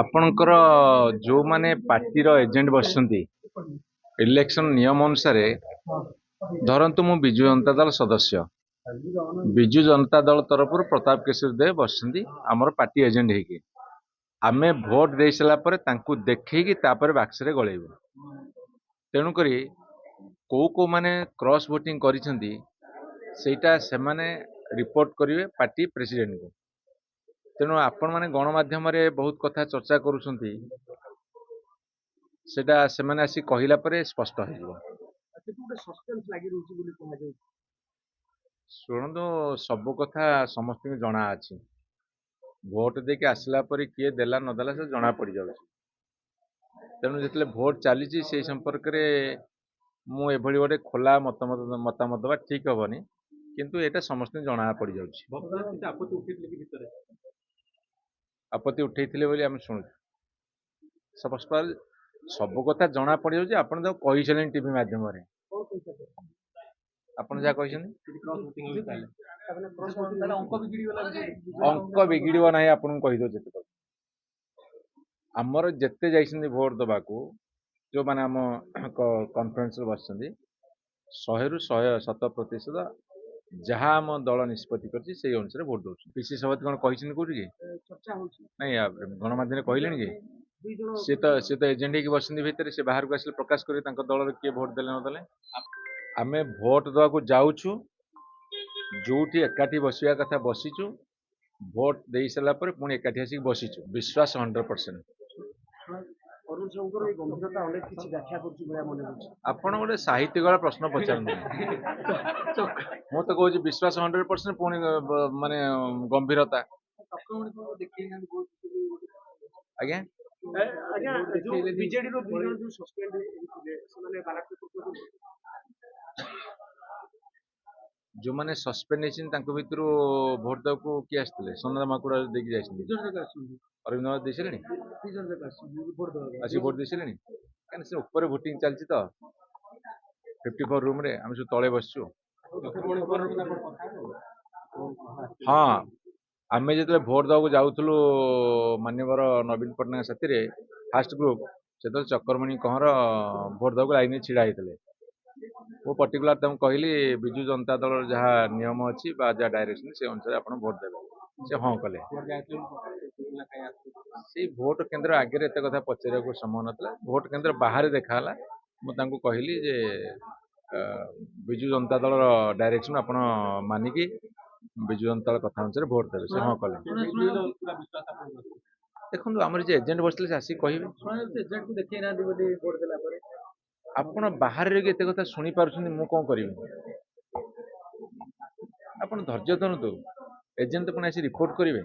ଆପଣଙ୍କର ଯୋଉମାନେ ପାର୍ଟିର ଏଜେଣ୍ଟ ବସିଛନ୍ତି ଇଲେକ୍ସନ ନିୟମ ଅନୁସାରେ ଧରନ୍ତୁ ମୁଁ ବିଜୁ ଜନତା ଦଳ ସଦସ୍ୟ ବିଜୁ ଜନତା ଦଳ ତରଫରୁ ପ୍ରତାପ କେଶରୀ ଦେବ ବସିଛନ୍ତି ଆମର ପାର୍ଟି ଏଜେଣ୍ଟ ହେଇକି ଆମେ ଭୋଟ ଦେଇ ସାରିଲା ପରେ ତାଙ୍କୁ ଦେଖେଇକି ତାପରେ ବାକ୍ସରେ ଗଳେଇବୁ। ତେଣୁକରି କୋଉ ମାନେ କ୍ରସ୍ ଭୋଟିଂ କରିଛନ୍ତି ସେଇଟା ସେମାନେ ରିପୋର୍ଟ କରିବେ ପାର୍ଟି ପ୍ରେସିଡେଣ୍ଟକୁ। ତେଣୁ ଆପଣମାନେ ଗଣମାଧ୍ୟମରେ ବହୁତ କଥା ଚର୍ଚ୍ଚା କରୁଛନ୍ତି ସେଟା ସେମାନେ ଆସି କହିଲା ପରେ ସ୍ପଷ୍ଟ ହେଇଯିବ। ଶୁଣନ୍ତୁ ସବୁ କଥା ସମସ୍ତଙ୍କୁ ଜଣା ଅଛି। ଭୋଟ ଦେଇକି ଆସିଲା ପରେ କିଏ ଦେଲା ନଦେଲା ସେ ଜଣା ପଡ଼ିଯାଉଛି। ତେଣୁ ଯେତେବେଳେ ଭୋଟ ଚାଲିଛି ସେଇ ସମ୍ପର୍କରେ ମୁଁ ଏଭଳି ଗୋଟେ ଖୋଲା ମତାମତ ଦେବା ଠିକ ହବନି, କିନ୍ତୁ ଏଇଟା ସମସ୍ତଙ୍କୁ ଜଣା ପଡ଼ିଯାଉଛି। ଆପତ୍ତି ଉଠେଇଥିଲେ ବୋଲି ଆମେ ଶୁଣୁଛୁ। ସବୁ କଥା ଜଣା ପଡ଼ିଯାଉଛି। ଆପଣ ତାକୁ କହିସାରିଲେଣି ଟିଭି ମାଧ୍ୟମରେ। ଆପଣ ଯାହା କହିଛନ୍ତି ଅଙ୍କ ବିଗିଡ଼ିବ ନାହିଁ। ଆପଣଙ୍କୁ କହିଦେଉଛି ଆମର ଯେତେ ଯାଇଛନ୍ତି ଭୋଟ ଦେବାକୁ ଯୋଉମାନେ ଆମ କନଫରେନ୍ସରେ ବସିଛନ୍ତି 100ରୁ 107% ଯାହା ଆମ ଦଳ ନିଷ୍ପତ୍ତି କରିଛି ସେଇ ଅନୁସାରେ ଭୋଟ ଦଉଛି। ପିସି ସଭାପତି କଣ କହିଛନ୍ତି କୋଉଠି କି ନାଇଁ ଗଣମାଧ୍ୟମରେ କହିଲେଣି କି ସେ ତ ଏଜେଣ୍ଟ ହେଇକି ବସିଛନ୍ତି ଭିତରେ। ସେ ବାହାରକୁ ଆସିଲେ ପ୍ରକାଶ କରିବେ ତାଙ୍କ ଦଳରେ କିଏ ଭୋଟ ଦେଲେ ନଦେଲେ। ଆମେ ଭୋଟ ଦେବାକୁ ଯାଉଛୁ ଯୋଉଠି ଏକାଠି ବସିବା କଥା ବସିଛୁ। ଭୋଟ ଦେଇ ସାରିଲା ପରେ ପୁଣି ଏକାଠି ଆସିକି ବସିଛୁ। ବିଶ୍ୱାସ 100%। ଆପଣ ଗୋଟେ ସାହିତ୍ୟିକ ପ୍ରଶ୍ନ ପଚାରନ୍ତୁ। ମୁଁ ତ କହୁଛି ବିଶ୍ୱାସ 100%, ପୁଣି ମାନେ ଗମ୍ଭୀରତା। ଆଜ୍ଞା ଯୋଉମାନେ ସସ୍ପେଣ୍ଡ ହେଇଛନ୍ତି ତାଙ୍କ ଭିତରୁ ଭୋଟ ଦେବାକୁ କିଏ ଆସିଥିଲେ? ସୋନାରାମ ମାକୁଡା ଦେଇକି ଯାଇଛନ୍ତି। ଅରବିନ୍ଦ ଦେଇ ସାରିଲେଣି ଆସିକି ଭୋଟ ଦେଇ ସାରିଲେଣି। କାହିଁକି ସେ ଉପରେ ଭୋଟିଂ ଚାଲିଛି ତ 54 ରୁମରେ ଆମେ ସବୁ ତଳେ ବସିଛୁ। ହଁ ଆମେ ଯେତେବେଳେ ଭୋଟ ଦେବାକୁ ଯାଉଥିଲୁ ମାନ୍ୟବର ନବୀନ ପଟ୍ଟନାୟକ ସାଥିରେ ଫାଷ୍ଟ ଗ୍ରୁପ, ସେତେବେଳେ ଚକ୍ରମଣି କହଁର ଭୋଟ ଦେବାକୁ ଲାଇନରେ ଛିଡା ହେଇଥିଲେ। ମୁଁ ପର୍ଟିକୁଲାର ତାଙ୍କୁ କହିଲି ବିଜୁ ଜନତା ଦଳର ଯାହା ନିୟମ ଅଛି ବା ଯାହା ଡାଇରେକ୍ସନ ସେ ଅନୁସାରେ ଆପଣ ଭୋଟ ଦେବେ। ସେ ହଁ କଲେ। ସେଇ ଭୋଟ କେନ୍ଦ୍ର ଆଗରେ ଏତେ କଥା ପଚାରିବାକୁ ସମୟ ନଥିଲା। ଭୋଟ କେନ୍ଦ୍ର ବାହାରେ ଦେଖାହେଲା। ମୁଁ ତାଙ୍କୁ କହିଲି ଯେ ବିଜୁ ଜନତା ଦଳର ଡାଇରେକ୍ସନ ଆପଣ ମାନିକି ବିଜୁ ଜନତା ଦଳ କଥା ଅନୁସାରେ ଭୋଟ ଦେବେ। ସେ ହଁ କଲେ। ଦେଖନ୍ତୁ ଆମର ଯେ ଏଜେଣ୍ଟ ବସିଥିଲେ ସେ ଆସିକି କହିବେ। ଆପଣ ବାହାରେ ରହିକି ଏତେ କଥା ଶୁଣି ପାରୁଛନ୍ତି, ମୁଁ କଣ କରିବି? ଆପଣ ଧୈର୍ଯ୍ୟ ଧରନ୍ତୁ। ଏଜେଣ୍ଟ ପୁଣି ଆସି ରିପୋର୍ଟ କରିବେ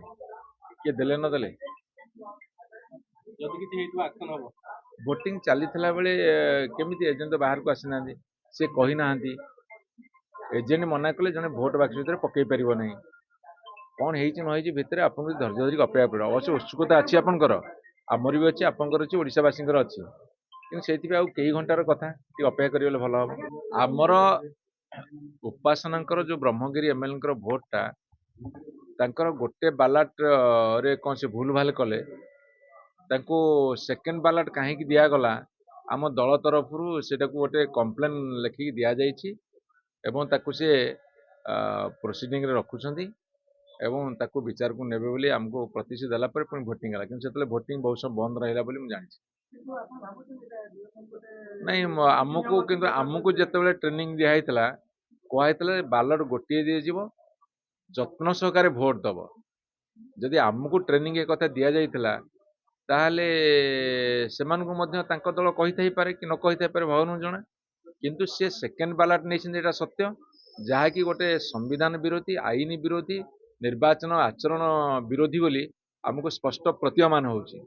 କିଏ ଦେଲେ ନଦେଲେ। ଭୋଟିଂ ଚାଲିଥିଲା ବେଳେ କେମିତି ଏଜେଣ୍ଟ ବାହାରକୁ ଆସିନାହାନ୍ତି? ସେ କହିନାହାନ୍ତି। ଏଜେଣ୍ଟ ମନା କଲେ ଜଣେ ଭୋଟ ବାକ୍ସ ଭିତରେ ପକେଇ ପାରିବ ନାହିଁ। କଣ ହେଇଛି ନ ହେଇଛି ଭିତରେ ଆପଣଙ୍କୁ ଧୈର୍ଯ୍ୟ ଧରିକି ଅପେକ୍ଷା ପଡ଼ିବ। ଅବଶ୍ୟ ଉତ୍ସୁକତା ଅଛି ଆପଣଙ୍କର, ଆମର ବି ଅଛି, ଆପଣଙ୍କର ଅଛି, ଓଡ଼ିଶାବାସୀଙ୍କର ଅଛି। କିନ୍ତୁ ସେଇଥିପାଇଁ ଆଉ କେଇ ଘଣ୍ଟାର କଥା, ଟିକେ ଅପେକ୍ଷା କରିଗଲେ ଭଲ ହବ। ଆମର ଉପାସନାଙ୍କର ଯୋଉ ବ୍ରହ୍ମଗିରି ଏମଏଲଏଙ୍କର ଭୋଟଟା ତାଙ୍କର ଗୋଟେ ବାଲାଟରେ କଣ ସେ ଭୁଲ ଭାଲ କଲେ, ତାଙ୍କୁ ସେକେଣ୍ଡ ବାଲାଟ କାହିଁକି ଦିଆଗଲା ଆମ ଦଳ ତରଫରୁ ସେଟାକୁ ଗୋଟେ କମ୍ପ୍ଲେନ ଲେଖିକି ଦିଆଯାଇଛି ଏବଂ ତାକୁ ସେ ପ୍ରୋସିଡିଂରେ ରଖୁଛନ୍ତି ଏବଂ ତାକୁ ବିଚାରକୁ ନେବେ ବୋଲି ଆମକୁ ପ୍ରତିଶ୍ରୁତି ଦେଲା ପରେ ପୁଣି ଭୋଟିଂ ହେଲା। କିନ୍ତୁ ସେତେବେଳେ ଭୋଟିଂ ବହୁତ ସମୟ ବନ୍ଦ ରହିଲା ବୋଲି ମୁଁ ଜାଣିଛି। ନାଇଁ ଆମକୁ ଯେତେବେଳେ ଟ୍ରେନିଂ ଦିଆହେଇଥିଲା କୁହାହେଇଥିଲା ବାଲଟ ଗୋଟିଏ ଦିଆଯିବ, ଯତ୍ନ ସହକାରେ ଭୋଟ ଦବ। ଯଦି ଆମକୁ ଟ୍ରେନିଂ ଏ କଥା ଦିଆଯାଇଥିଲା ତାହେଲେ ସେମାନଙ୍କୁ ମଧ୍ୟ ତାଙ୍କ ଦଳ କହିଥାଇପାରେ କି ନ କହିଥାଇପାରେ ଭଗବାନଙ୍କୁ ଜଣା। କିନ୍ତୁ ସେ ସେକେଣ୍ଡ ବାଲାଟ ନେଇଛନ୍ତି ଏଟା ସତ୍ୟ, ଯାହାକି ଗୋଟେ ସମ୍ବିଧାନ ବିରୋଧୀ, ଆଇନ ବିରୋଧୀ, ନିର୍ବାଚନ ଆଚରଣ ବିରୋଧୀ ବୋଲି ଆମକୁ ସ୍ପଷ୍ଟ ପ୍ରତୀୟମାନ ହଉଛି।